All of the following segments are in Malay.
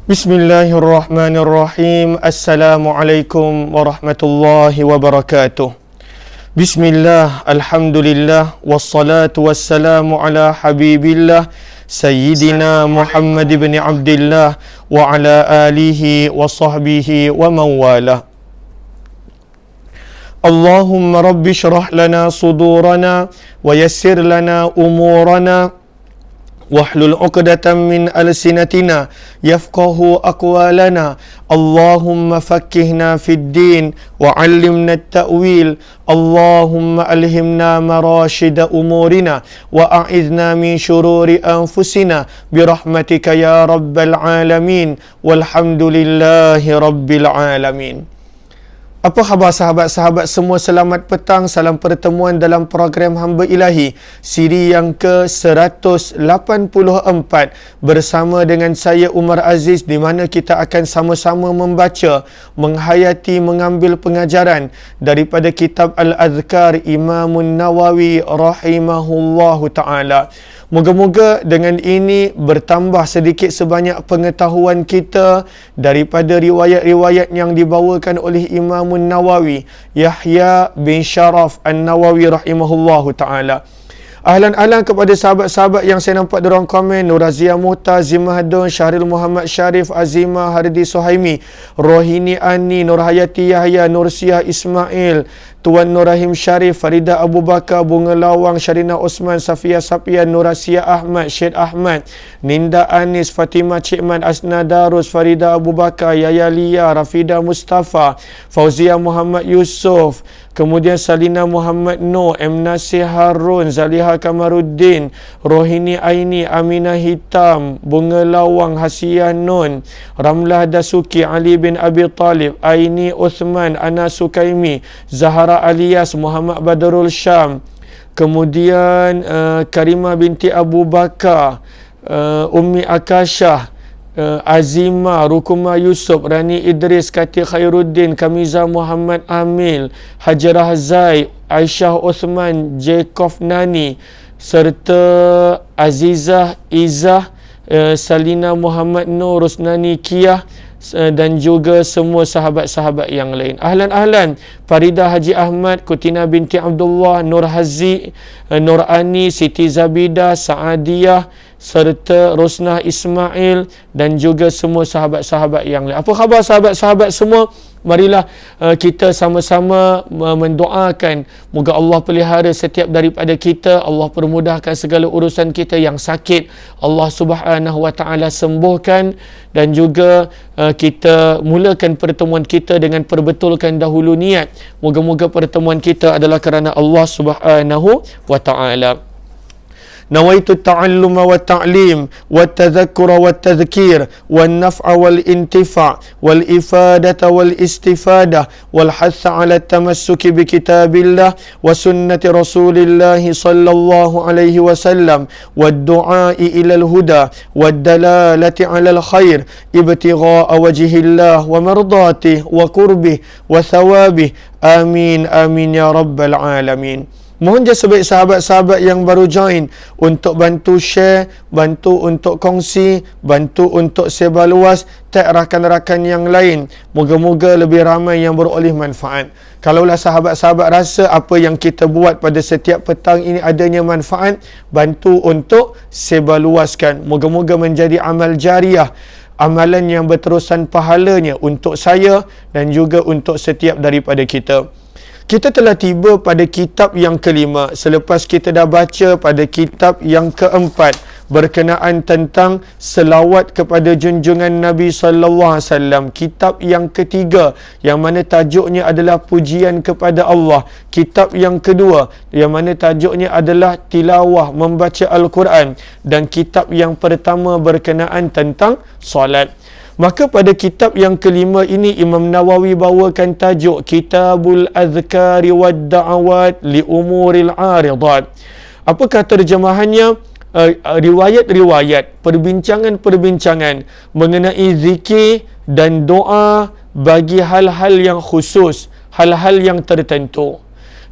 Bismillahirrahmanirrahim. Assalamualaikum warahmatullahi wabarakatuh. Bismillah, alhamdulillah, wassalatu wassalamu ala habibillah Sayyidina Muhammad ibn Abdillah wa ala alihi wa sahbihi wa mawalah. Allahumma rabbi syrah lana sudurana wa yassir lana umurana wahlul 'uqdatam min alsinatina yafqahu aqwalana. Allahumma faqqihna fid din wa 'allimna at-ta'wil. Allahumma alhimna marashida umurina wa a'idhna min shururi anfusina birahmatika ya rabbal alamin. Walhamdulillahi rabbil alamin. Apa khabar sahabat-sahabat semua? Selamat petang, salam pertemuan dalam program Hamba Ilahi siri yang ke-184 bersama dengan saya Umar Aziz, di mana kita akan sama-sama membaca, menghayati, mengambil pengajaran daripada kitab Al-Adhkar Imamun Nawawi rahimahullahu ta'ala. Moga-moga dengan ini bertambah sedikit sebanyak pengetahuan kita daripada riwayat-riwayat yang dibawakan oleh Imamun Nawawi, Yahya bin Sharaf An-Nawawi rahimahullahu ta'ala. Ahlan-ahlan kepada sahabat-sahabat yang saya nampak dorang komen: Nur Razia Muhtaz, Zimahdun, Syahril Muhammad Syarif, Azimah Hardi Suhaimi, Rohini Ani, Nur Hayati Yahya, Nur Siah Ismail, Tuan Nur Rahim Syarif, Farida Abu Bakar, Bunga Lawang, Syarina Osman, Safia Sapian, Nur Asia Ahmad, Syed Ahmad, Ninda Anis, Fatimah Cikman, Asna Darus, Farida Abu Bakar, Yaya Lia, Rafida Mustafa, Fauzia Muhammad Yusof, kemudian Salina Muhammad Noor, M. Nasir Harun, Zaliha Kamaruddin, Rohini Aini, Aminah Hitam, Bunga Lawang, Hasiyah Nun, Ramlah Dasuki, Ali bin Abi Talib, Aini Uthman, Ana Sukaimi, Zahara Alias, Muhammad Badrul Syam, kemudian Karimah binti Abu Bakar, Ummi Akashah, Azimah, Rukuma Yusuf, Rani Idris, Kati Khairuddin, Kamiza Muhammad Amil, Hajarah Zai, Aisyah Uthman, Jacob Nani, serta Azizah Izzah, Salina Muhammad Nur, Rusnani Kiyah, dan juga semua sahabat-sahabat yang lain. Ahlan-ahlan, Farida Haji Ahmad, Kutina binti Abdullah, Nur Hazi, Nur Ani, Siti Zabidah, Saadiyah, serta Rosnah Ismail, dan juga semua sahabat-sahabat yang lain. Apa khabar sahabat-sahabat semua? Marilah kita sama-sama mendoakan moga Allah pelihara setiap daripada kita, Allah permudahkan segala urusan kita yang sakit, Allah Subhanahu wa taala sembuhkan, dan juga kita mulakan pertemuan kita dengan perbetulkan dahulu niat. Moga-moga pertemuan kita adalah kerana Allah Subhanahu wa taala. Nawaitu ta'alluma wa ta'lim wa tadhakkura wa tadhkir wal naf'a wal intifa' wal ifadata wal istifadah wal hatha ala tamassuki bi kitabillah wa sunnati rasulillah sallallahu alaihi wasallam wad du'a'i ila al huda wad dalalati ala al khair ibtigha'a wajhillah wa mardatihi wa qurbih wa thawabih. Amin amin ya rabbal alamin. Mohon je sebaik sahabat-sahabat yang baru join untuk bantu share, bantu untuk kongsi, bantu untuk sebar luas, tag rakan-rakan yang lain. Moga-moga lebih ramai yang beroleh manfaat. Kalaulah sahabat-sahabat rasa apa yang kita buat pada setiap petang ini adanya manfaat, bantu untuk sebar luaskan. Moga-moga menjadi amal jariah, amalan yang berterusan pahalanya untuk saya dan juga untuk setiap daripada kita. Kita telah tiba pada kitab yang kelima selepas kita dah baca pada kitab yang keempat berkenaan tentang selawat kepada junjungan Nabi sallallahu alaihi wasallam. Kitab yang ketiga yang mana tajuknya adalah pujian kepada Allah. Kitab yang kedua yang mana tajuknya adalah tilawah, membaca Al-Quran, dan kitab yang pertama berkenaan tentang solat. Maka pada kitab yang kelima ini Imam Nawawi bawakan tajuk Kitabul Adhkari wad Da'awat li Umuril Aridat. Apakah terjemahannya? Riwayat-riwayat, perbincangan-perbincangan mengenai zikir dan doa bagi hal-hal yang khusus, hal-hal yang tertentu.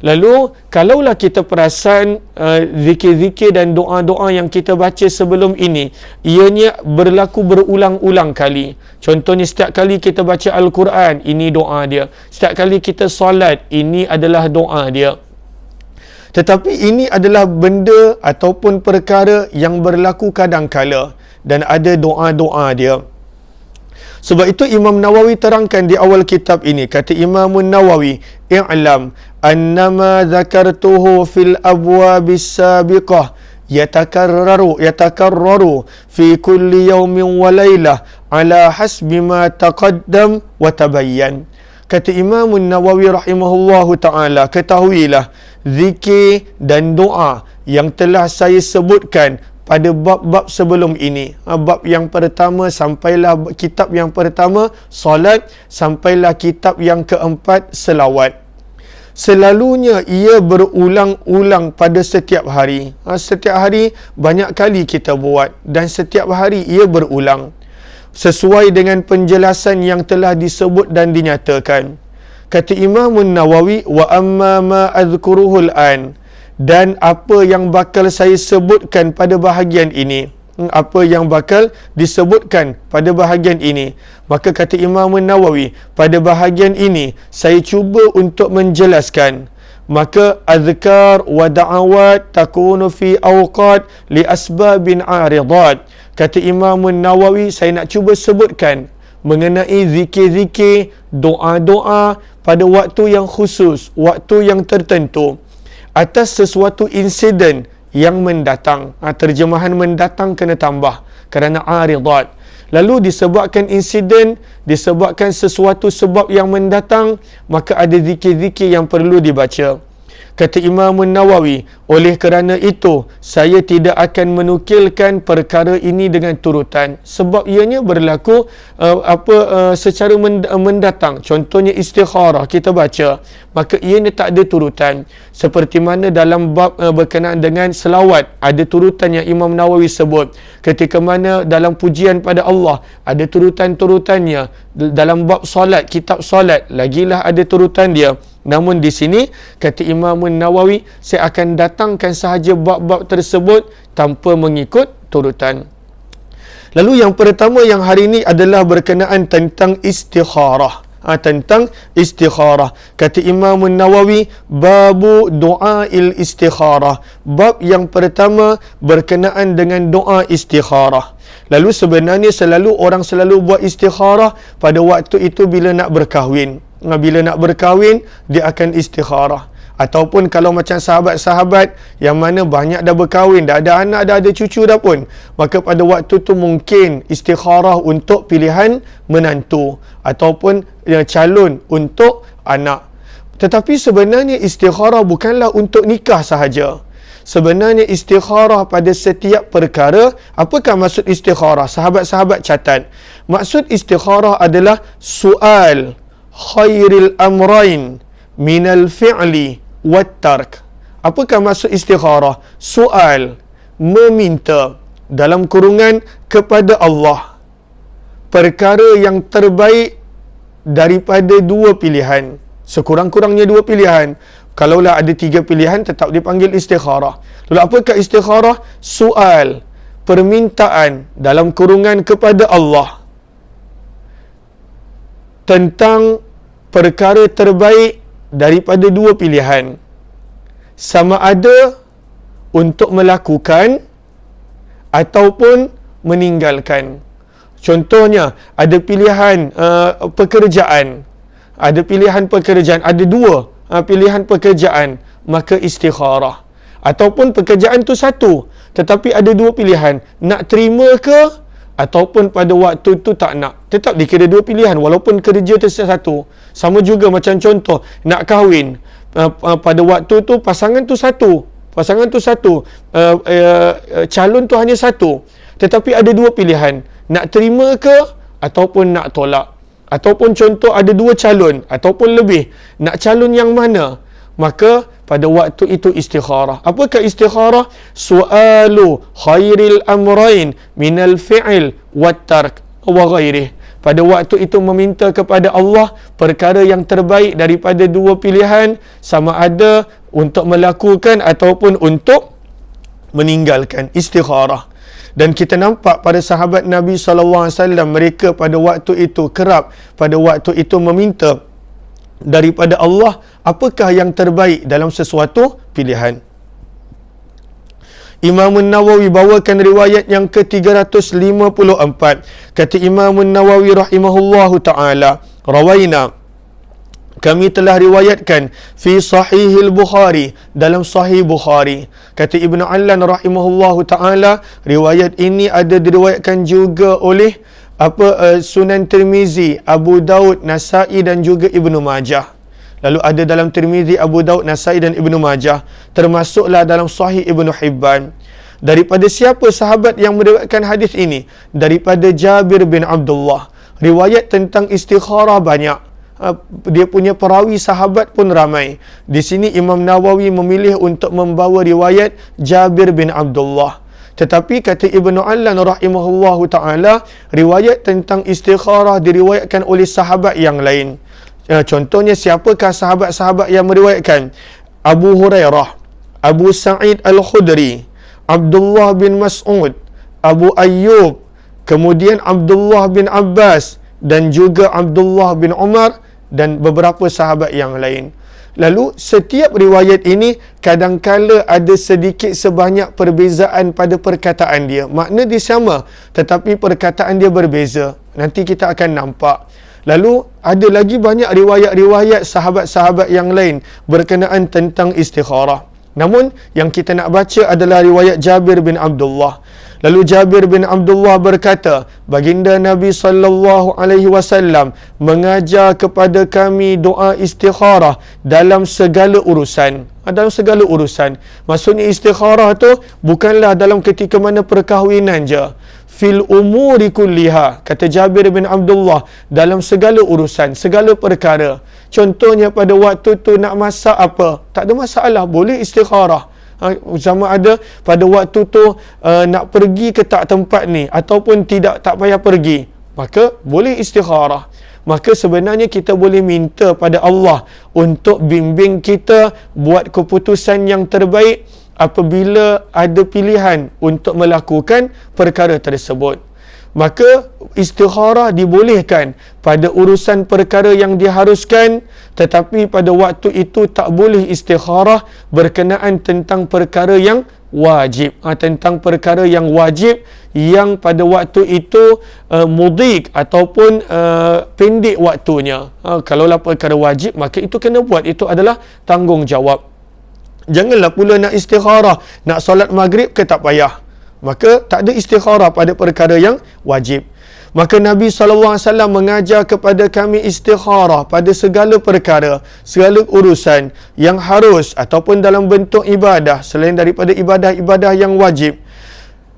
Lalu kalaulah kita perasan zikir-zikir dan doa-doa yang kita baca sebelum ini, ianya berlaku berulang-ulang kali. Contohnya setiap kali kita baca Al-Quran, ini doa dia. Setiap kali kita solat, ini adalah doa dia. Tetapi ini adalah benda ataupun perkara yang berlaku kadang-kala dan ada doa-doa dia. Sebab itu Imam Nawawi terangkan di awal kitab ini, kata Imam Nawawi, i'lam annama zakartuhu fil abwabis sabiqah yatakarraru fi kulli yawmin wa laylah ala hasbi ma taqaddam wa tabayyan. Kata Imam Nawawi rahimahullahu ta'ala, ketahuilah, zikir dan doa yang telah saya sebutkan pada bab-bab sebelum ini, bab yang pertama sampailah kitab yang pertama solat, sampailah kitab yang keempat selawat, selalunya ia berulang-ulang pada setiap hari. Setiap hari banyak kali kita buat dan setiap hari ia berulang sesuai dengan penjelasan yang telah disebut dan dinyatakan. Kata Imam Nawawi, wa amma ma azkuruhul an, dan apa yang bakal saya sebutkan pada bahagian ini, apa yang bakal disebutkan pada bahagian ini, maka kata Imam Nawawi, pada bahagian ini saya cuba untuk menjelaskan. Maka azkar wa da'awat takunu fi awqat li asbabin aridat. Kata Imam Nawawi, saya nak cuba sebutkan mengenai zikir-zikir, doa-doa pada waktu yang khusus, waktu yang tertentu, atas sesuatu insiden yang mendatang. Terjemahan mendatang kena tambah kerana aridat. Lalu disebabkan insiden, disebabkan sesuatu sebab yang mendatang, maka ada zikir-zikir yang perlu dibaca. Kata Imam Nawawi, oleh kerana itu saya tidak akan menukilkan perkara ini dengan turutan, sebab ianya berlaku secara mendatang. Contohnya istikharah kita baca, maka ianya tak ada turutan. Seperti mana dalam bab berkenaan dengan selawat, ada turutan yang Imam Nawawi sebut. Ketika mana dalam pujian pada Allah ada turutan-turutannya. Dalam bab solat, kitab solat, lagilah ada turutan dia. Namun di sini kata Imam Nawawi, saya akan datangkan sahaja bab-bab tersebut tanpa mengikut turutan. Lalu yang pertama yang hari ini adalah berkenaan tentang istikharah. Tentang istikharah. Kata Imam Nawawi, babu du'ail istikharah. Bab yang pertama berkenaan dengan doa istikharah. Lalu sebenarnya orang selalu buat istikharah pada waktu itu bila nak berkahwin. Bila nak berkahwin, dia akan istikharah. Ataupun kalau macam sahabat-sahabat yang mana banyak dah berkahwin, dah ada anak, dah ada cucu dah pun, maka pada waktu tu mungkin istikharah untuk pilihan menantu ataupun calon untuk anak. Tetapi sebenarnya istikharah bukanlah untuk nikah sahaja. Sebenarnya istikharah pada setiap perkara. Apakah maksud istikharah? Sahabat-sahabat catat. Maksud istikharah adalah sual khairil amrain minal fi'li wat tark. Apakah maksud istikharah? Soal, meminta, dalam kurungan kepada Allah, perkara yang terbaik daripada dua pilihan. Sekurang-kurangnya dua pilihan. Kalaulah ada tiga pilihan, tetap dipanggil istikharah. Lalu apakah istikharah? Soal, permintaan dalam kurungan kepada Allah tentang perkara terbaik daripada dua pilihan, sama ada untuk melakukan ataupun meninggalkan. Contohnya, ada pilihan pekerjaan, ada dua pilihan pekerjaan, maka istikharah. Ataupun pekerjaan tu satu, tetapi ada dua pilihan, nak terima ke ataupun pada waktu tu tak nak, tetap dikira dua pilihan walaupun kerja tu satu. Sama juga macam contoh nak kahwin, pada waktu tu pasangan tu satu, calon tu hanya satu, tetapi ada dua pilihan, nak terima ke ataupun nak tolak. Ataupun contoh ada dua calon ataupun lebih, nak calon yang mana? Maka pada waktu itu istikharah. Apakah istikharah? Su'alu khairil amrain minal fi'il wat tark wa ghairih. pada waktu itu meminta kepada Allah perkara yang terbaik daripada dua pilihan, sama ada untuk melakukan ataupun untuk meninggalkan. Istikharah. Dan kita nampak pada sahabat Nabi SAW, mereka pada waktu itu kerap pada waktu itu meminta daripada Allah apakah yang terbaik dalam sesuatu pilihan. Imam Nawawi bawakan riwayat yang ke-354. Kata Imam Nawawi rahimahullahu ta'ala, rawaina, kami telah riwayatkan fi sahihil Bukhari, dalam sahih Bukhari. Kata Ibn Allan rahimahullahu ta'ala, riwayat ini ada diriwayatkan juga oleh Sunan Tirmizi, Abu Daud, Nasai dan juga Ibnu Majah. Lalu ada dalam Tirmizi, Abu Daud, Nasai dan Ibnu Majah. Termasuklah dalam Sahih Ibnu Hibban. Daripada siapa sahabat yang meriwayatkan hadis ini? Daripada Jabir bin Abdullah. Riwayat tentang istikharah banyak. Dia punya perawi sahabat pun ramai. Di sini Imam Nawawi memilih untuk membawa riwayat Jabir bin Abdullah. Tetapi kata Ibnu Allan rahimahullahu ta'ala, riwayat tentang istikharah diriwayatkan oleh sahabat yang lain. Contohnya, siapakah sahabat-sahabat yang meriwayatkan? Abu Hurairah, Abu Sa'id Al-Khudri, Abdullah bin Mas'ud, Abu Ayyub, kemudian Abdullah bin Abbas dan juga Abdullah bin Umar dan beberapa sahabat yang lain. Lalu setiap riwayat ini kadangkala ada sedikit sebanyak perbezaan pada perkataan dia. Makna dia sama tetapi perkataan dia berbeza. Nanti kita akan nampak. Lalu ada lagi banyak riwayat-riwayat sahabat-sahabat yang lain berkenaan tentang istikharah. Namun yang kita nak baca adalah riwayat Jabir bin Abdullah. Lalu Jabir bin Abdullah berkata, baginda Nabi SAW mengajar kepada kami doa istikharah dalam segala urusan. Dalam segala urusan. Maksudnya istikharah tu bukanlah dalam ketika mana perkahwinan je. Fil umuri kulliha, kata Jabir bin Abdullah, dalam segala urusan, segala perkara. Contohnya pada waktu tu nak masak apa, tak ada masalah, boleh istikharah. Sama ada pada waktu tu nak pergi ke tak tempat ni ataupun tidak, tak payah pergi, maka boleh istikharah. Maka sebenarnya kita boleh minta pada Allah untuk bimbing kita buat keputusan yang terbaik apabila ada pilihan untuk melakukan perkara tersebut. Maka istikharah dibolehkan pada urusan perkara yang diharuskan, tetapi pada waktu itu tak boleh istikharah berkenaan tentang perkara yang wajib. Tentang perkara yang wajib yang pada waktu itu mudhik ataupun pendek waktunya. Kalaulah perkara wajib, maka itu kena buat. Itu adalah tanggungjawab. Janganlah pula nak istikharah, nak solat maghrib ke tak payah. Maka tak ada istikharah pada perkara yang wajib. Maka Nabi SAW mengajar kepada kami istikharah pada segala perkara, segala urusan yang harus ataupun dalam bentuk ibadah selain daripada ibadah-ibadah yang wajib.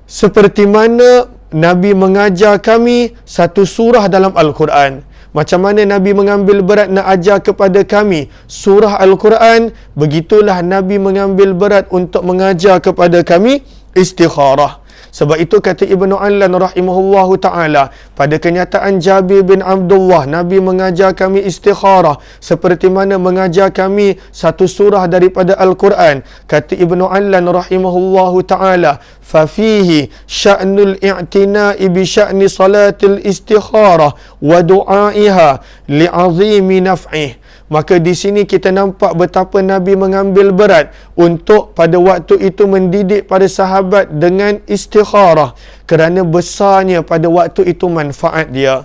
Seperti mana Nabi mengajar kami satu surah dalam Al-Quran. Macam mana Nabi mengambil berat nak ajar kepada kami surah Al-Quran, begitulah Nabi mengambil berat untuk mengajar kepada kami istikharah. Sebab itu kata Ibnu Allan rahimahullahu ta'ala, pada kenyataan Jabir bin Abdullah, Nabi mengajar kami istikharah seperti mana mengajar kami satu surah daripada Al-Quran. Kata Ibnu Allan rahimahullahu ta'ala, fafihi sya'nul i'tina'i bi sya'ni salatil istikharah wa du'aiha li'azimi naf'ih. Maka di sini kita nampak betapa Nabi mengambil berat untuk pada waktu itu mendidik para sahabat dengan istikharah kerana besarnya pada waktu itu manfaat dia.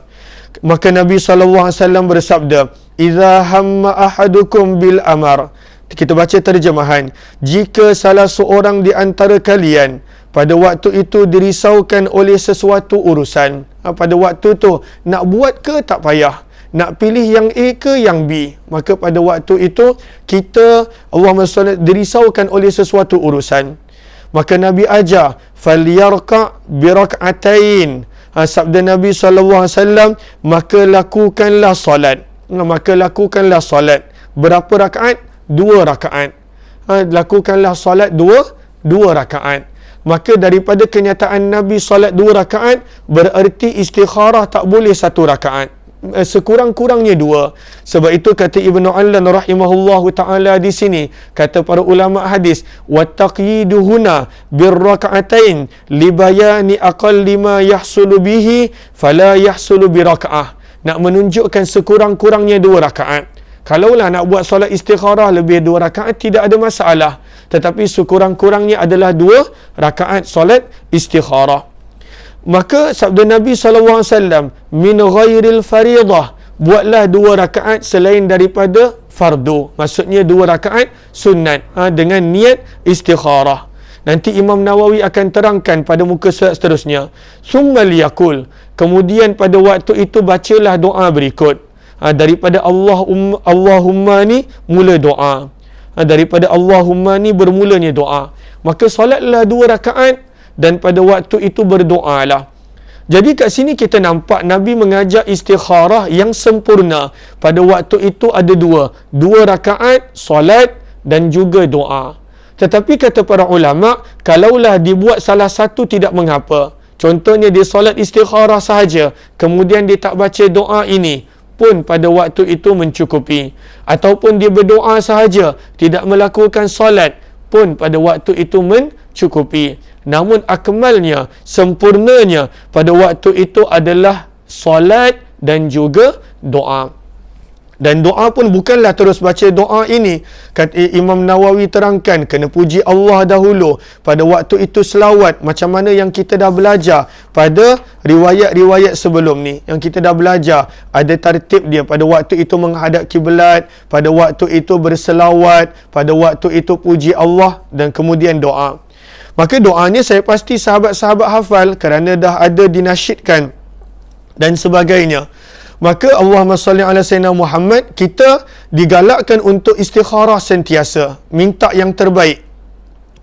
Maka Nabi SAW bersabda, "Idza hamma ahadukum bil amar." Kita baca terjemahan. Jika salah seorang di antara kalian pada waktu itu dirisaukan oleh sesuatu urusan, pada waktu tu nak buat ke tak payah, nak pilih yang A ke yang B, maka pada waktu itu kita Allahumma salli dirisaukan oleh sesuatu urusan, maka Nabi ajar falyarqa birak'atain. Sabda Nabi SAW, maka lakukanlah solat. Maka lakukanlah solat. Berapa rakaat? 2 rakaat. Lakukanlah solat dua rakaat. Maka daripada kenyataan Nabi solat 2 rakaat, bererti istikharah tak boleh 1 rakaat. Sekurang-kurangnya 2. Sebab itu kata Ibnu Allan rahimahullahu ta'ala di sini, kata para ulama hadis, wattaqyidu huna birraka'atain libayani aqalli ma yahsulu bihi fala yahsulu biraka'ah. Nak menunjukkan sekurang-kurangnya 2 rakaat. Kalaulah nak buat solat istikharah lebih 2 rakaat, tidak ada masalah. Tetapi sekurang-kurangnya adalah 2 rakaat solat istikharah. Maka sabda Nabi SAW, min ghairil faridah, buatlah 2 rakaat selain daripada fardu. Maksudnya 2 rakaat sunat, dengan niat istikharah. Nanti Imam Nawawi akan terangkan pada muka surat seterusnya. Summa liyakul, kemudian pada waktu itu bacalah doa berikut. Daripada Allahumma ni mula doa. Daripada Allahumma ni bermulanya doa. Maka solatlah 2 rakaat dan pada waktu itu berdoalah. Jadi kat sini kita nampak Nabi mengajak istikharah yang sempurna. Pada waktu itu ada 2 rakaat solat dan juga doa. Tetapi kata para ulama, kalaulah dibuat salah satu tidak mengapa. Contohnya dia solat istikharah sahaja, kemudian dia tak baca doa ini, pun pada waktu itu mencukupi. Ataupun dia berdoa sahaja, tidak melakukan solat, pun pada waktu itu mencukupi. Namun akmalnya, sempurnanya pada waktu itu adalah solat dan juga doa. Dan doa pun bukanlah terus baca doa ini. Kata Imam Nawawi terangkan, kena puji Allah dahulu. Pada waktu itu selawat, macam mana yang kita dah belajar pada riwayat-riwayat sebelum ni. Yang kita dah belajar, ada tertib dia. Pada waktu itu menghadap kiblat, pada waktu itu berselawat, pada waktu itu puji Allah dan kemudian doa. Maka doanya saya pasti sahabat-sahabat hafal kerana dah ada dinasyidkan dan sebagainya. Maka Allahumma salli ala sayyidina Muhammad, kita digalakkan untuk istikharah sentiasa, minta yang terbaik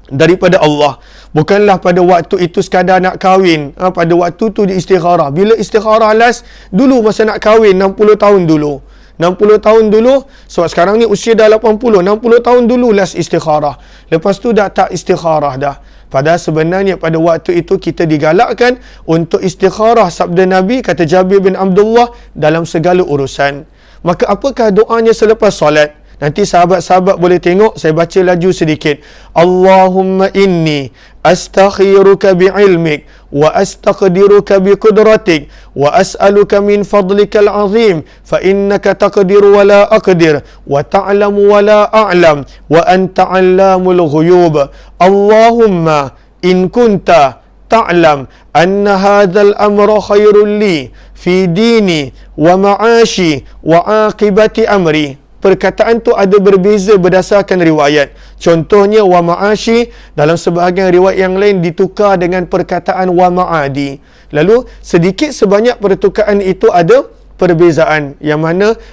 daripada Allah. Bukanlah pada waktu itu sekadar nak kahwin, pada waktu tu dia istikharah. Bila istikharah last? Dulu masa nak kahwin, 60 tahun dulu. 60 tahun dulu, sebab sekarang ni usia dah 80, 60 tahun dulu last istikharah. Lepas tu dah tak istikharah dah. Padahal sebenarnya pada waktu itu kita digalakkan untuk istikharah, sabda Nabi, kata Jabir bin Abdullah, dalam segala urusan. Maka apakah doanya selepas solat? Nanti sahabat-sahabat boleh tengok, saya baca laju sedikit. Allahumma inni astakhiruka bi'ilmik wa astaqdiruka biqudratik wa as'aluka min fadlikal azim fa innaka taqdiru wa la aqdir wa ta'lamu wa la a'lam wa anta 'allamul ghuyub. Allahumma in kunta ta'lam anna hadzal amra khairul li fi dini wa ma'ashi wa aqibati amri. Perkataan tu ada berbeza berdasarkan riwayat. Contohnya wa ma'ashi, dalam sebahagian riwayat yang lain ditukar dengan perkataan wa ma'adi. Lalu sedikit sebanyak pertukaran itu ada perbezaan, yang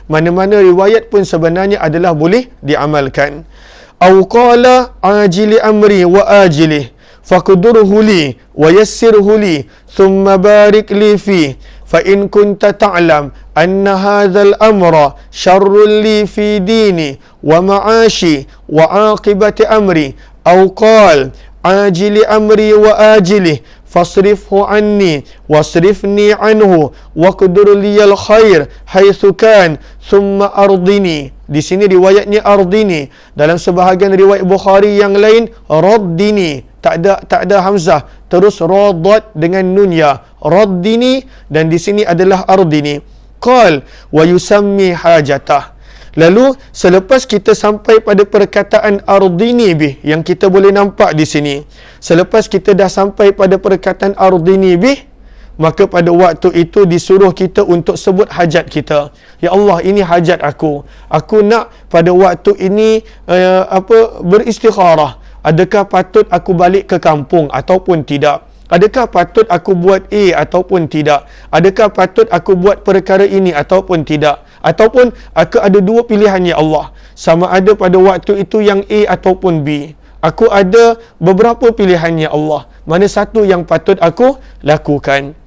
mana-mana riwayat pun sebenarnya adalah boleh diamalkan. Au qala ajili amri wa ajilih faqdurhu li wa yassirhu li thumma barik li fi fa in kunta ta'lam anna hadzal amra syarrun li fi dini wa ma'ashi wa aqibati amri aw qal ajili amri wa ajilih fasrifhu anni wasrifni anhu waqdur liyal khair haitsu kan thumma ardini. Di sini riwayatnya ardini, dalam sebahagian riwayat Bukhari yang lain raddini, tak ada hamzah, terus radat dengan nun ya, raddini, dan di sini adalah ardini. Qal wa yusammi hajatah. Lalu selepas kita sampai pada perkataan ardini bih, yang kita boleh nampak di sini, selepas kita dah sampai pada perkataan ardini bih, maka pada waktu itu disuruh kita untuk sebut hajat kita. Ya Allah, ini hajat aku. Aku nak pada waktu ini beristikharah. Adakah patut aku balik ke kampung ataupun tidak? Adakah patut aku buat A ataupun tidak? Adakah patut aku buat perkara ini ataupun tidak? Ataupun aku ada 2 pilihan, ya Allah. Sama ada pada waktu itu yang A ataupun B. Aku ada beberapa pilihan, ya Allah. Mana satu yang patut aku lakukan?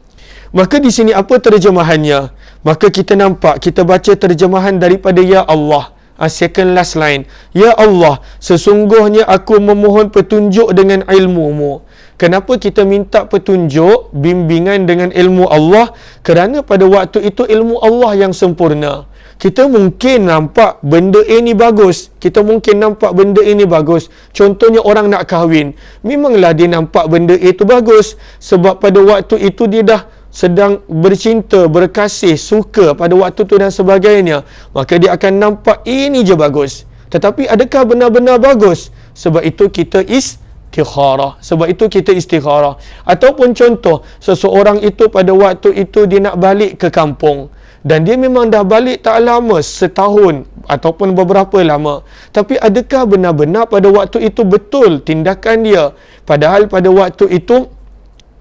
Maka di sini apa terjemahannya? Maka kita nampak, kita baca terjemahan daripada Ya Allah. Second last line. Ya Allah, sesungguhnya aku memohon petunjuk dengan ilmu-Mu. Kenapa kita minta petunjuk, bimbingan dengan ilmu Allah? Kerana pada waktu itu ilmu Allah yang sempurna. Kita mungkin nampak benda A ni bagus. Kita mungkin nampak benda A ni bagus. Contohnya orang nak kahwin. Memanglah dia nampak benda A tu bagus. Sebab pada waktu itu dia dah sedang bercinta, berkasih, suka pada waktu tu dan sebagainya. Maka dia akan nampak ini je bagus. Tetapi adakah benar-benar bagus? Sebab itu kita istikharah. Sebab itu kita istikharah. Ataupun contoh, seseorang itu pada waktu itu dia nak balik ke kampung. Dan dia memang dah balik tak lama, setahun ataupun beberapa lama. Tapi adakah benar-benar pada waktu itu betul tindakan dia? Padahal pada waktu itu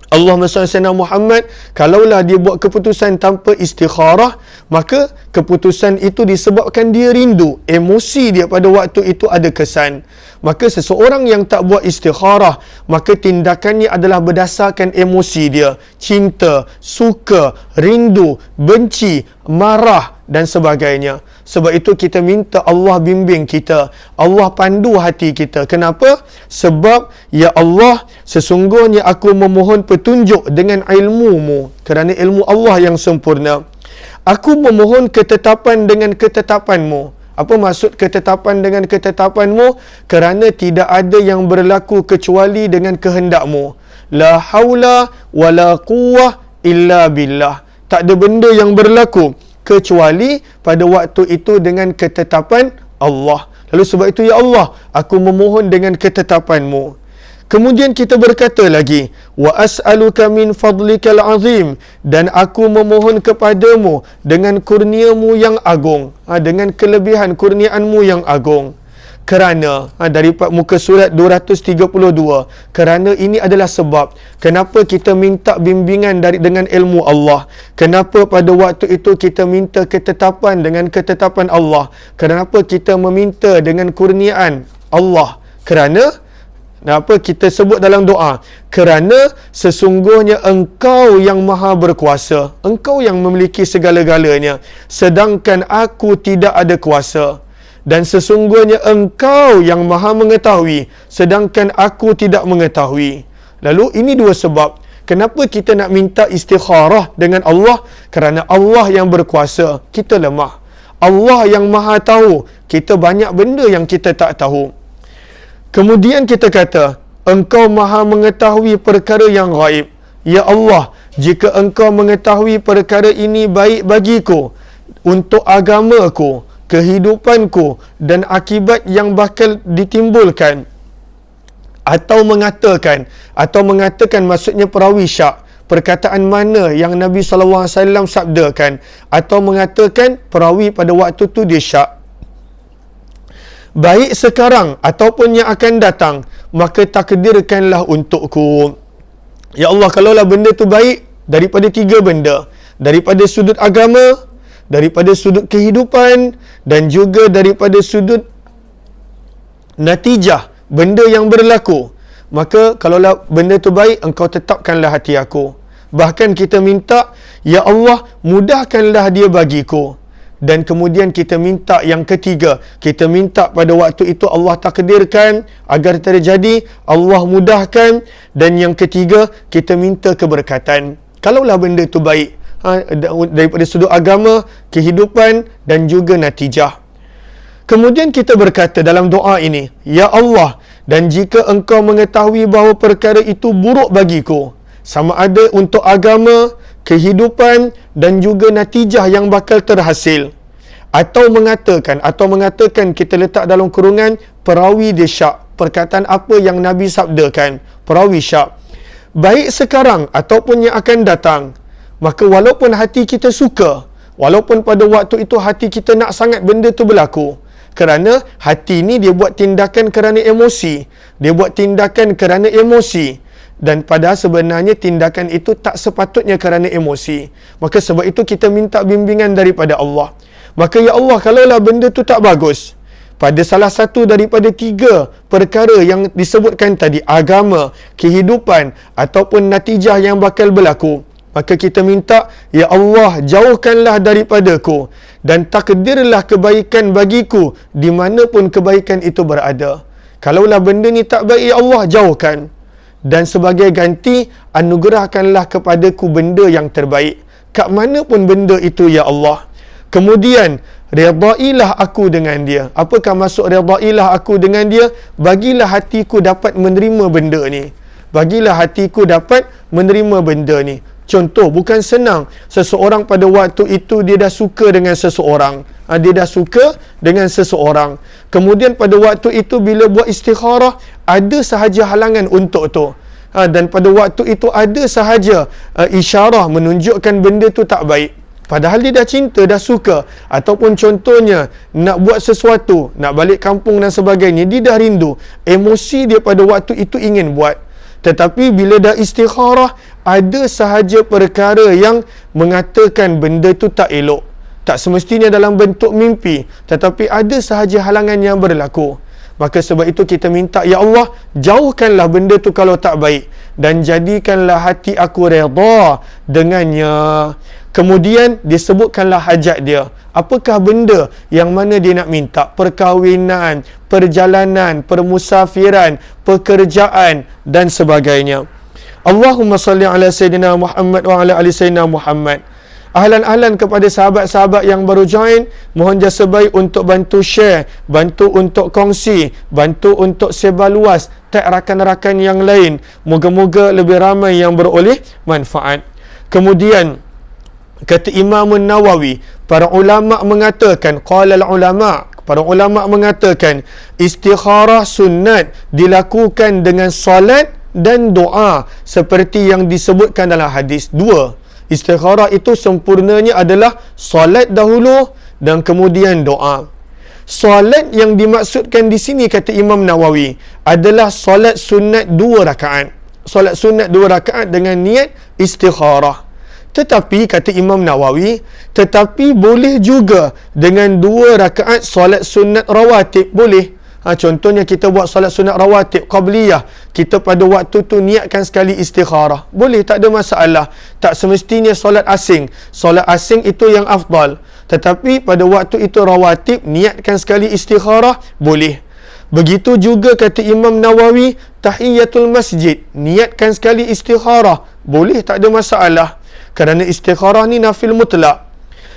Allahumma salli ala Muhammad, kalaulah dia buat keputusan tanpa istikharah, maka keputusan itu disebabkan dia rindu. Emosi dia pada waktu itu ada kesan. Maka seseorang yang tak buat istikharah, maka tindakannya adalah berdasarkan emosi dia. Cinta, suka, rindu, benci, marah dan sebagainya. Sebab itu kita minta Allah bimbing kita. Allah pandu hati kita. Kenapa? Sebab, ya Allah, sesungguhnya aku memohon petunjuk dengan ilmu-Mu. Kerana ilmu Allah yang sempurna. Aku memohon ketetapan dengan ketetapan-Mu. Apa maksud ketetapan dengan ketetapan-Mu? Kerana tidak ada yang berlaku kecuali dengan kehendak-Mu. La haula wa la quwwah illa billah. Tak ada benda yang berlaku kecuali pada waktu itu dengan ketetapan Allah. Lalu sebab itu, ya Allah, aku memohon dengan ketetapan-Mu. Kemudian kita berkata lagi, wa as'aluka min fadlikal azim, dan aku memohon kepadamu dengan kurnia-Mu yang agung, dengan kelebihan kurniaan-Mu yang agung. Kerana daripada muka surat 232, kerana ini adalah sebab kenapa kita minta bimbingan dengan ilmu Allah. Kenapa pada waktu itu kita minta ketetapan dengan ketetapan Allah. Kenapa kita meminta dengan kurniaan Allah. Kerana apa kita sebut dalam doa? Kerana sesungguhnya Engkau yang maha berkuasa. Engkau yang memiliki segala-galanya. Sedangkan aku tidak ada kuasa. Dan sesungguhnya Engkau yang maha mengetahui, sedangkan aku tidak mengetahui. Lalu ini dua sebab kenapa kita nak minta istikharah dengan Allah. Kerana Allah yang berkuasa, kita lemah. Allah yang maha tahu, kita banyak benda yang kita tak tahu. Kemudian kita kata, Engkau maha mengetahui perkara yang gaib. Ya Allah, jika Engkau mengetahui perkara ini baik bagiku, untuk agamaku, kehidupanku dan akibat yang bakal ditimbulkan, atau mengatakan maksudnya perawi syak, perkataan mana yang Nabi SAW sabdakan, atau mengatakan perawi pada waktu tu dia syak, baik sekarang ataupun yang akan datang, maka takdirkanlah untukku. Ya Allah, kalaulah benda tu baik daripada tiga benda, daripada sudut agama, daripada sudut kehidupan, dan juga daripada sudut natijah, benda yang berlaku, maka kalaulah benda tu baik, Engkau tetapkanlah hati aku. Bahkan kita minta, ya Allah, mudahkanlah dia bagiku. Dan kemudian kita minta yang ketiga, kita minta pada waktu itu Allah takdirkan agar terjadi, Allah mudahkan. Dan yang ketiga, kita minta keberkatan. Kalaulah benda tu baik, daripada sudut agama, kehidupan dan juga natijah. Kemudian kita berkata dalam doa ini, ya Allah, dan jika Engkau mengetahui bahawa perkara itu buruk bagiku, sama ada untuk agama, kehidupan dan juga natijah yang bakal terhasil, atau mengatakan kita letak dalam kurungan perawi dia syak, perkataan apa yang Nabi sabdakan, perawi syak, baik sekarang ataupun yang akan datang, maka walaupun hati kita suka, walaupun pada waktu itu hati kita nak sangat benda tu berlaku, kerana hati ni dia buat tindakan kerana emosi, dia buat tindakan kerana emosi, dan padahal sebenarnya tindakan itu tak sepatutnya kerana emosi. Maka sebab itu kita minta bimbingan daripada Allah. Maka ya Allah, kalaulah benda tu tak bagus pada salah satu daripada tiga perkara yang disebutkan tadi, agama, kehidupan ataupun natijah yang bakal berlaku, maka kita minta, ya Allah, jauhkanlah daripadaku dan takdirlah kebaikan bagiku di mana pun kebaikan itu berada. Kalaulah benda ni tak baik, ya Allah, jauhkan. dan sebagai ganti anugerahkanlah kepadaku benda yang terbaik. Kat mana pun benda itu ya Allah. Kemudian redailah aku dengan dia. Apakah maksud redailah aku dengan dia? Bagilah hatiku dapat menerima benda ni. Bagilah hatiku dapat menerima benda ni. Contoh, bukan senang seseorang pada waktu itu dia dah suka dengan seseorang. Dia dah suka dengan seseorang. Kemudian pada waktu itu bila buat istikharah, ada sahaja halangan untuk tu. Dan pada waktu itu ada sahaja isyarah menunjukkan benda tu tak baik. Padahal dia dah cinta, dah suka. Ataupun contohnya, nak buat sesuatu, nak balik kampung dan sebagainya, dia dah rindu. Emosi dia pada waktu itu ingin buat. Tetapi bila dah istikharah, ada sahaja perkara yang mengatakan benda itu tak elok. Tak semestinya dalam bentuk mimpi, tetapi ada sahaja halangan yang berlaku. Maka sebab itu kita minta, ya Allah, jauhkanlah benda tu kalau tak baik, dan jadikanlah hati aku redha dengannya. Kemudian disebutkanlah hajat dia. Apakah benda yang mana dia nak minta? Perkahwinan, perjalanan, permusafiran, pekerjaan dan sebagainya. Allahumma salli ala Sayyidina Muhammad wa ala ali Sayyidina Muhammad. Ahlan-ahlan kepada sahabat-sahabat yang baru join, mohon jasa baik untuk bantu share, bantu untuk kongsi, bantu untuk sebar luas, tag rakan-rakan yang lain. Moga-moga lebih ramai yang beroleh manfaat. Kemudian kata Imam Nawawi, para ulama mengatakan, qala ulama, para ulama mengatakan istikharah sunat dilakukan dengan solat dan doa seperti yang disebutkan dalam hadis. Dua, istikharah itu sempurnanya adalah solat dahulu dan kemudian doa. Solat yang dimaksudkan di sini kata Imam Nawawi adalah solat sunat 2 rakaat. Solat sunat 2 rakaat dengan niat istikharah. Tetapi kata Imam Nawawi, tetapi boleh juga dengan 2 rakaat solat sunat rawatib, boleh. Contohnya kita buat solat sunat rawatib qabliyah, kita pada waktu tu niatkan sekali istikharah, boleh, tak ada masalah. Tak semestinya solat asing. Solat asing itu yang afdal, tetapi pada waktu itu rawatib, niatkan sekali istikharah, boleh. Begitu juga kata Imam Nawawi, tahiyatul masjid, niatkan sekali istikharah, boleh, tak ada masalah. Kerana istikharah ni nafil mutlak.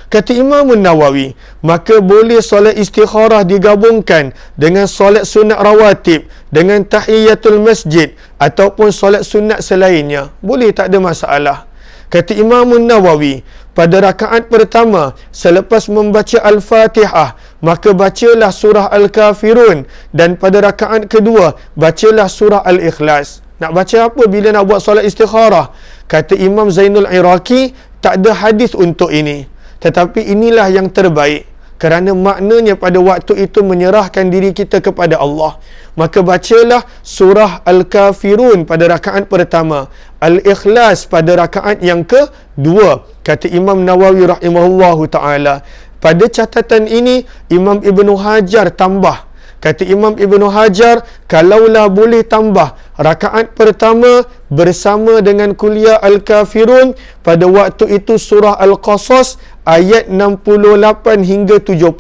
Kata Imam Nawawi, maka boleh solat istikharah digabungkan dengan solat sunat rawatib, dengan tahiyatul masjid, ataupun solat sunat selainnya. Boleh, tak ada masalah. Kata Imam Nawawi, pada rakaat pertama, selepas membaca Al-Fatihah, maka bacalah surah Al-Kafirun. Dan pada rakaat kedua, bacalah surah Al-Ikhlas. Nak baca apa bila nak buat solat istikharah? Kata Imam Zainul Iraqi, tak ada hadis untuk ini. Tetapi inilah yang terbaik. Kerana maknanya pada waktu itu menyerahkan diri kita kepada Allah. Maka bacalah surah Al-Kafirun pada rakaat pertama, Al-Ikhlas pada rakaat yang kedua. Kata Imam Nawawi rahimahullahu ta'ala. Pada catatan ini, Imam Ibn Hajar tambah. Kata Imam Ibn Hajar, kalaulah boleh tambah rakaat pertama bersama dengan kuliah Al-Kafirun, pada waktu itu surah Al-Qasas ayat 68 hingga 70.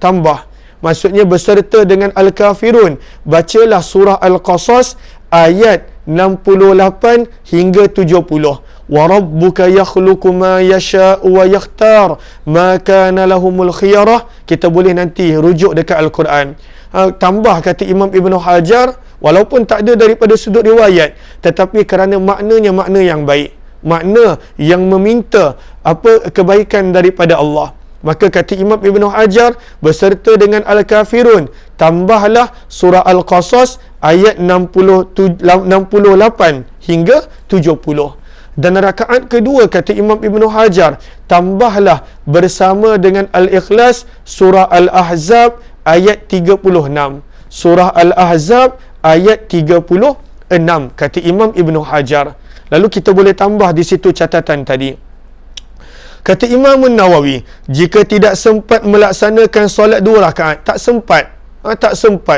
Tambah. Maksudnya berserta dengan Al-Kafirun, bacalah surah Al-Qasas ayat 68 hingga 70. Wa rabbuka yakhluqu ma yasha'u wa yakhtar ma kana lahumul khiyarah. Kita boleh nanti rujuk dekat Al-Quran. Tambah kata Imam Ibn Hajar, walaupun tak ada daripada sudut riwayat, tetapi kerana maknanya makna yang baik, makna yang meminta apa kebaikan daripada Allah, maka kata Imam Ibn Hajar, beserta dengan Al-Kafirun, tambahlah surah Al-Qasas ayat 68 hingga 70. Dan rakaat kedua kata Imam Ibn Hajar, tambahlah bersama dengan Al-Ikhlas surah Al-Ahzab ayat 36. Surah Al-Ahzab ayat 36 kata Imam Ibn Hajar. Lalu kita boleh tambah di situ catatan tadi. Kata Imam Nawawi, jika tidak sempat melaksanakan solat 2 rakaat, tak sempat,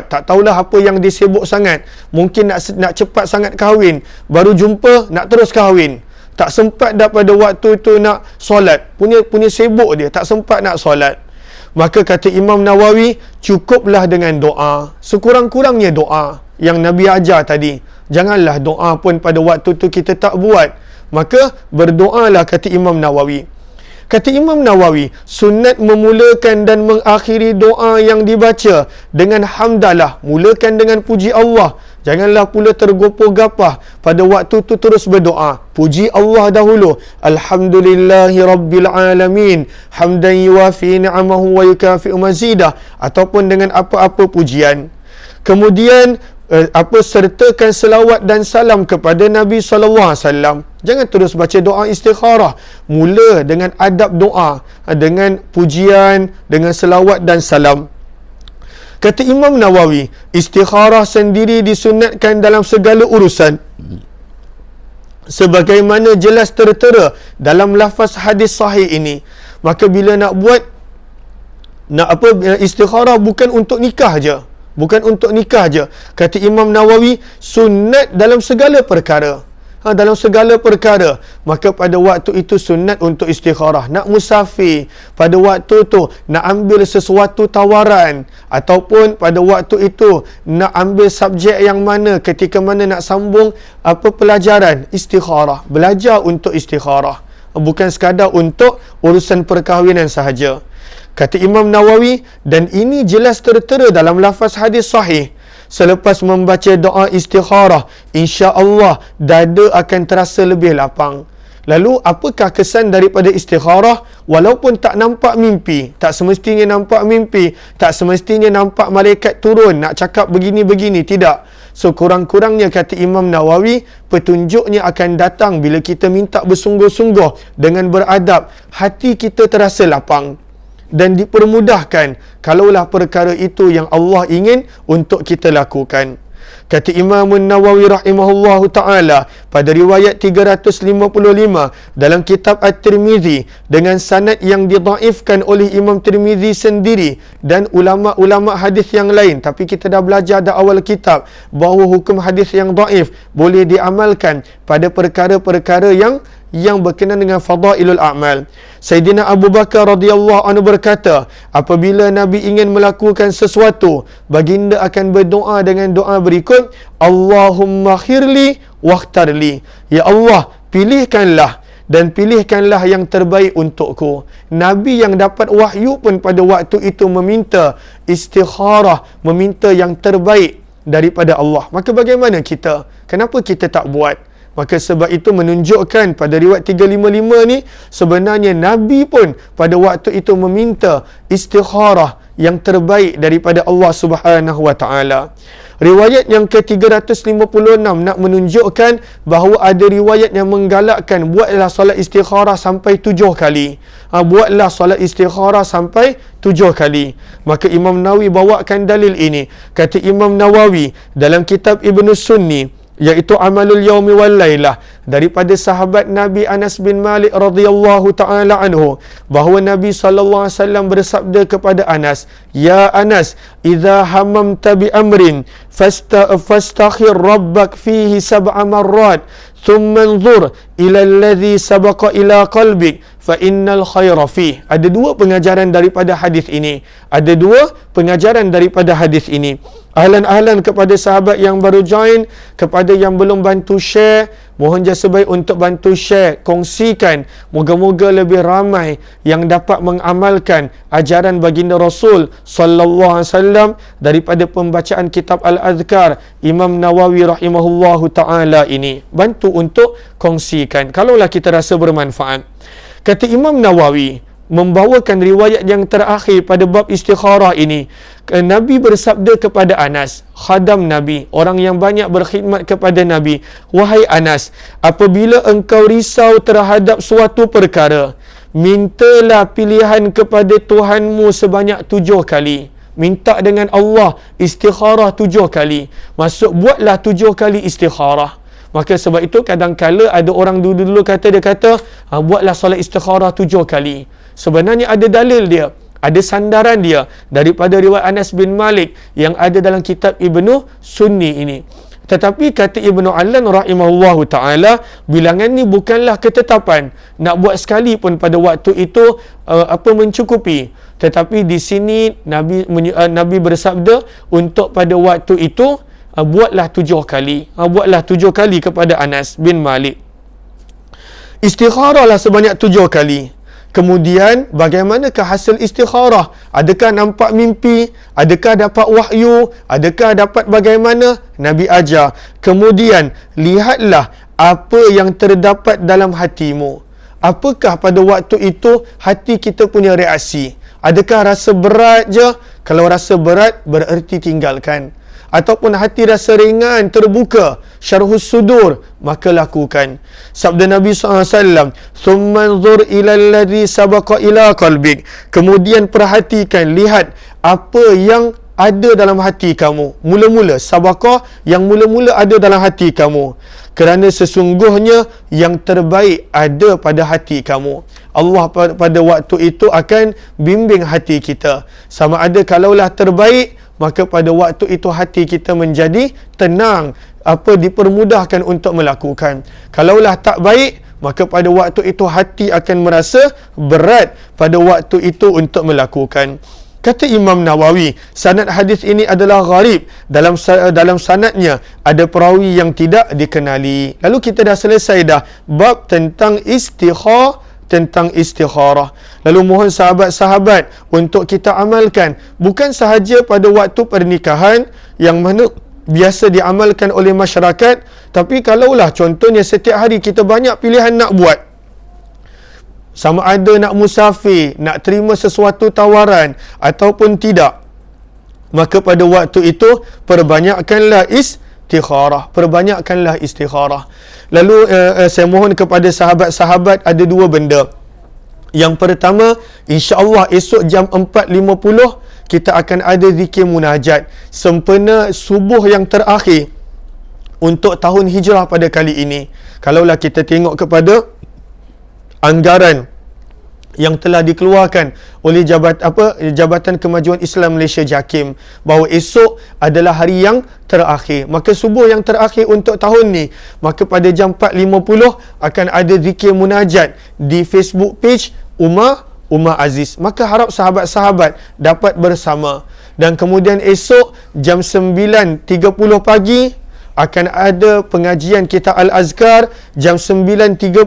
tak tahulah apa yang disibuk sangat, mungkin nak cepat sangat kahwin, baru jumpa nak terus kahwin, tak sempat dah pada waktu itu nak solat, punya sibuk dia, tak sempat nak solat. Maka kata Imam Nawawi, cukuplah dengan doa, sekurang-kurangnya doa yang Nabi ajar tadi. Janganlah doa pun pada waktu tu kita tak buat. Maka berdoalah, kata Imam Nawawi. Kata Imam Nawawi, sunat memulakan dan mengakhiri doa yang dibaca dengan hamdalah. Mulakan dengan puji Allah. Janganlah pula tergopoh-gapah pada waktu tu terus berdoa. Puji Allah dahulu. Alhamdulillahi Rabbil Alamin. Hamdan yuafi ni'amahu wa yukafi'u mazidah. Ataupun dengan apa-apa pujian. Kemudian sertakan selawat dan salam kepada Nabi SAW. Jangan terus baca doa istikharah. Mula dengan adab doa, dengan pujian, dengan selawat dan salam. Kata Imam Nawawi, istikharah sendiri disunatkan dalam segala urusan, sebagaimana jelas tertera dalam lafaz hadis sahih ini. Maka bila nak buat istikharah bukan untuk nikah je. Bukan untuk nikah je. Kata Imam Nawawi, sunat dalam segala perkara. Dalam segala perkara. Maka pada waktu itu sunat untuk istikharah. Nak musafir, pada waktu tu nak ambil sesuatu tawaran, ataupun pada waktu itu nak ambil subjek yang mana, ketika mana nak sambung pelajaran, istikharah. Belajar untuk istikharah. Bukan sekadar untuk urusan perkahwinan sahaja. Kata Imam Nawawi, dan ini jelas tertera dalam lafaz hadis sahih. Selepas membaca doa istikharah, insya-Allah dada akan terasa lebih lapang. Lalu apakah kesan daripada istikharah? Walaupun tak nampak mimpi, tak semestinya nampak mimpi, tak semestinya nampak malaikat turun nak cakap begini-begini, tidak. So kurang-kurangnya, kata Imam Nawawi, petunjuknya akan datang bila kita minta bersungguh-sungguh dengan beradab. Hati kita terasa lapang dan dipermudahkan kalaulah perkara itu yang Allah ingin untuk kita lakukan. Kata Imam Nawawi rahimahullahu ta'ala pada riwayat 355 dalam kitab At-Tirmizi dengan sanad yang didaifkan oleh Imam Tirmizi sendiri dan ulama-ulama hadis yang lain, tapi kita dah belajar dah awal kitab bahawa hukum hadis yang daif boleh diamalkan pada perkara-perkara yang berkenaan dengan fadailul a'mal. Sayyidina Abu Bakar radhiyallahu anhu berkata, apabila Nabi ingin melakukan sesuatu, baginda akan berdoa dengan doa berikut, Allahumma khirli wakhtarli. Ya Allah, pilihkanlah dan pilihkanlah yang terbaik untukku. Nabi yang dapat wahyu pun pada waktu itu meminta istikharah, meminta yang terbaik daripada Allah. Maka bagaimana kita? Kenapa kita tak buat? Maka sebab itu menunjukkan pada riwayat 355 ni, sebenarnya Nabi pun pada waktu itu meminta istikharah yang terbaik daripada Allah Subhanahu wa taala. Riwayat yang ke-356 nak menunjukkan bahawa ada riwayat yang menggalakkan buatlah solat istikharah sampai 7 kali. Buatlah solat istikharah sampai 7 kali. Maka Imam Nawawi bawakan dalil ini. Kata Imam Nawawi dalam kitab Ibn Sunni, iaitu Amalul Yaumi wal Lailah, daripada sahabat Nabi Anas bin Malik radhiyallahu taala anhu, bahawa Nabi sallallahu alaihi wasallam bersabda kepada Anas, "Ya Anas, idza hammamta bi amrin fastakhir rabbak fihi sab'a marrat, thumma anzur ila alladhi sabaqa ila qalbik fa innal khaira fih." Ada dua pengajaran daripada hadis ini. Ada dua pengajaran daripada hadis ini. Ahlan-ahlan kepada sahabat yang baru join, kepada yang belum bantu share, mohon jasa baik untuk bantu share, kongsikan. Moga-moga lebih ramai yang dapat mengamalkan ajaran baginda Rasul sallallahu alaihi wasallam daripada pembacaan kitab Al-Adhkar Imam Nawawi rahimahullahu taala ini. Bantu untuk kongsikan kalaulah kita rasa bermanfaat. Kata Imam Nawawi membawakan riwayat yang terakhir pada bab istikharah ini. Nabi bersabda kepada Anas, khadam Nabi, orang yang banyak berkhidmat kepada Nabi, "Wahai Anas, apabila engkau risau terhadap suatu perkara, mintalah pilihan kepada Tuhanmu sebanyak 7 kali." Minta dengan Allah istikharah 7 kali. Maksud buatlah 7 kali istikharah. Maka sebab itu kadang-kala ada orang dulu-dulu dia kata buatlah solat istikharah 7 kali. Sebenarnya ada dalil dia, ada sandaran dia daripada riwayat Anas bin Malik yang ada dalam kitab Ibnu Sunni ini. Tetapi kata Ibnu Allan rahimahullahu ta'ala, bilangan ni bukanlah ketetapan. Nak buat sekali pun pada waktu itu mencukupi. Tetapi di sini Nabi bersabda untuk pada waktu itu buatlah 7 kali. Buatlah 7 kali kepada Anas bin Malik. Istikharahlah sebanyak 7 kali. Kemudian, bagaimanakah hasil istikharah? Adakah nampak mimpi? Adakah dapat wahyu? Adakah dapat bagaimana? Nabi ajar. Kemudian, lihatlah apa yang terdapat dalam hatimu. Apakah pada waktu itu hati kita punya reaksi? Adakah rasa berat je? Kalau rasa berat, bererti tinggalkan. Ataupun hati rasa ringan, terbuka, syarhus sudur, maka lakukan. Sabda Nabi SAW, "Thumma anzur ila alladhi sabaqa ila qalbik." Kemudian perhatikan, lihat apa yang ada dalam hati kamu. Mula-mula, sabaqa, yang mula-mula ada dalam hati kamu. Kerana sesungguhnya yang terbaik ada pada hati kamu. Allah pada waktu itu akan bimbing hati kita. Sama ada kalaulah terbaik, maka pada waktu itu hati kita menjadi tenang, dipermudahkan untuk melakukan. Kalaulah tak baik, maka pada waktu itu hati akan merasa berat pada waktu itu untuk melakukan. Kata Imam Nawawi, sanad hadis ini adalah gharib. Dalam sanadnya ada perawi yang tidak dikenali. Lalu kita dah selesai dah bab tentang istikharah. Lalu mohon sahabat-sahabat untuk kita amalkan. Bukan sahaja pada waktu pernikahan yang mana biasa diamalkan oleh masyarakat, tapi kalaulah contohnya setiap hari kita banyak pilihan nak buat. Sama ada nak musafir, nak terima sesuatu tawaran ataupun tidak, maka pada waktu itu perbanyakkanlah istikharah. Lalu saya mohon kepada sahabat-sahabat ada 2 benda. Yang pertama, insya-Allah esok jam 4.50 kita akan ada zikir munajat sempena subuh yang terakhir untuk tahun hijrah pada kali ini. Kalaulah kita tengok kepada anggaran yang telah dikeluarkan oleh Jabatan Kemajuan Islam Malaysia JAKIM, bahawa esok adalah hari yang terakhir, maka subuh yang terakhir untuk tahun ni, maka pada jam 4.50 akan ada zikir munajat di Facebook page Umar Aziz. Maka harap sahabat-sahabat dapat bersama. Dan kemudian esok jam 9.30 pagi akan ada pengajian kita Al-Azkar jam 9.30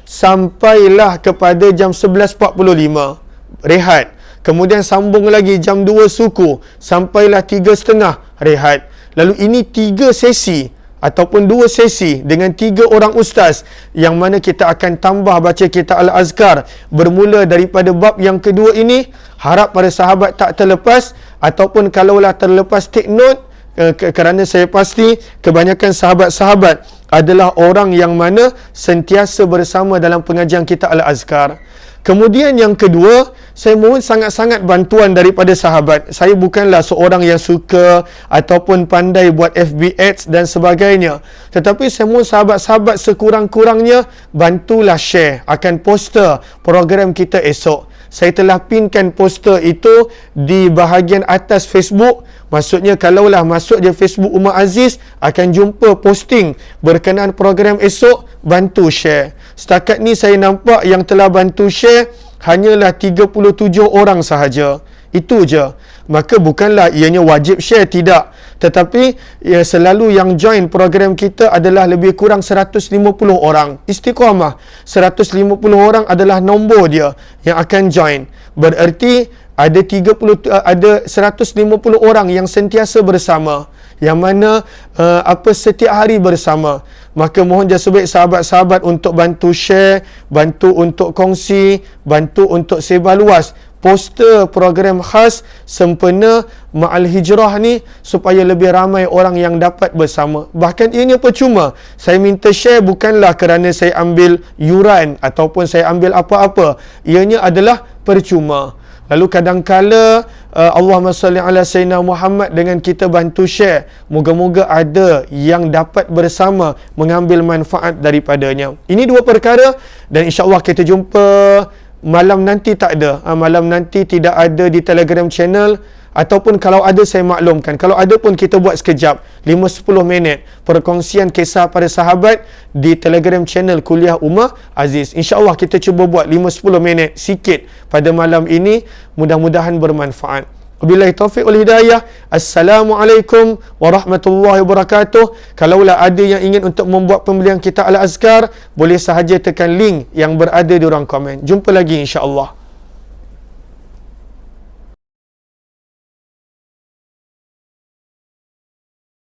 sampailah kepada jam 11.45. Rehat. Kemudian sambung lagi jam 2 suku sampailah 3.30 rehat. Lalu ini 3 sesi ataupun 2 sesi dengan 3 orang ustaz, yang mana kita akan tambah baca kita Al-Azkar bermula daripada bab yang kedua ini. Harap para sahabat tak terlepas, ataupun kalaulah terlepas take note, kerana saya pasti kebanyakan sahabat-sahabat adalah orang yang mana sentiasa bersama dalam pengajian kita Al-Azkar. Kemudian yang kedua, saya mohon sangat-sangat bantuan daripada sahabat. Saya bukanlah seorang yang suka ataupun pandai buat FB ads dan sebagainya, tetapi saya mohon sahabat-sahabat sekurang-kurangnya bantulah share akan poster program kita esok. Saya telah pinkan poster itu di bahagian atas Facebook. Maksudnya kalaulah masuk je Facebook Umar Aziz, akan jumpa posting berkenaan program esok, bantu share. Setakat ni saya nampak yang telah bantu share hanyalah 37 orang sahaja. Itu je. Maka bukanlah ianya wajib share, tidak. Tetapi selalu yang join program kita adalah lebih kurang 150 orang. Istiqamah. 150 orang adalah nombor dia yang akan join. Bererti ada 150 orang yang sentiasa bersama, yang mana setiap hari bersama. Maka mohon jasa baik sahabat-sahabat untuk bantu share, bantu untuk kongsi, bantu untuk sebar luas poster program khas sempena Ma'al Hijrah ni, supaya lebih ramai orang yang dapat bersama. Bahkan ianya percuma. Saya minta share bukanlah kerana saya ambil yuran ataupun saya ambil apa-apa. Ianya adalah percuma. Lalu kadangkala Allahumma salli ala Sayyidina Muhammad, dengan kita bantu share, moga-moga ada yang dapat bersama mengambil manfaat daripadanya. Ini 2 perkara, dan insya-Allah kita jumpa malam nanti. Tak ada, malam nanti tidak ada di Telegram channel, ataupun kalau ada saya maklumkan. Kalau ada pun kita buat sekejap 5-10 minit perkongsian kisah para sahabat di Telegram channel Kuliah Umar Aziz. InsyaAllah kita cuba buat 5-10 minit sikit pada malam ini, mudah-mudahan bermanfaat. Wabillahi taufiq wal hidayah. Assalamualaikum warahmatullahi wabarakatuh. Kalaulah ada yang ingin untuk membuat pembelian kitab Al-Azkar, boleh sahaja tekan link yang berada di ruang komen. Jumpa lagi insya-Allah.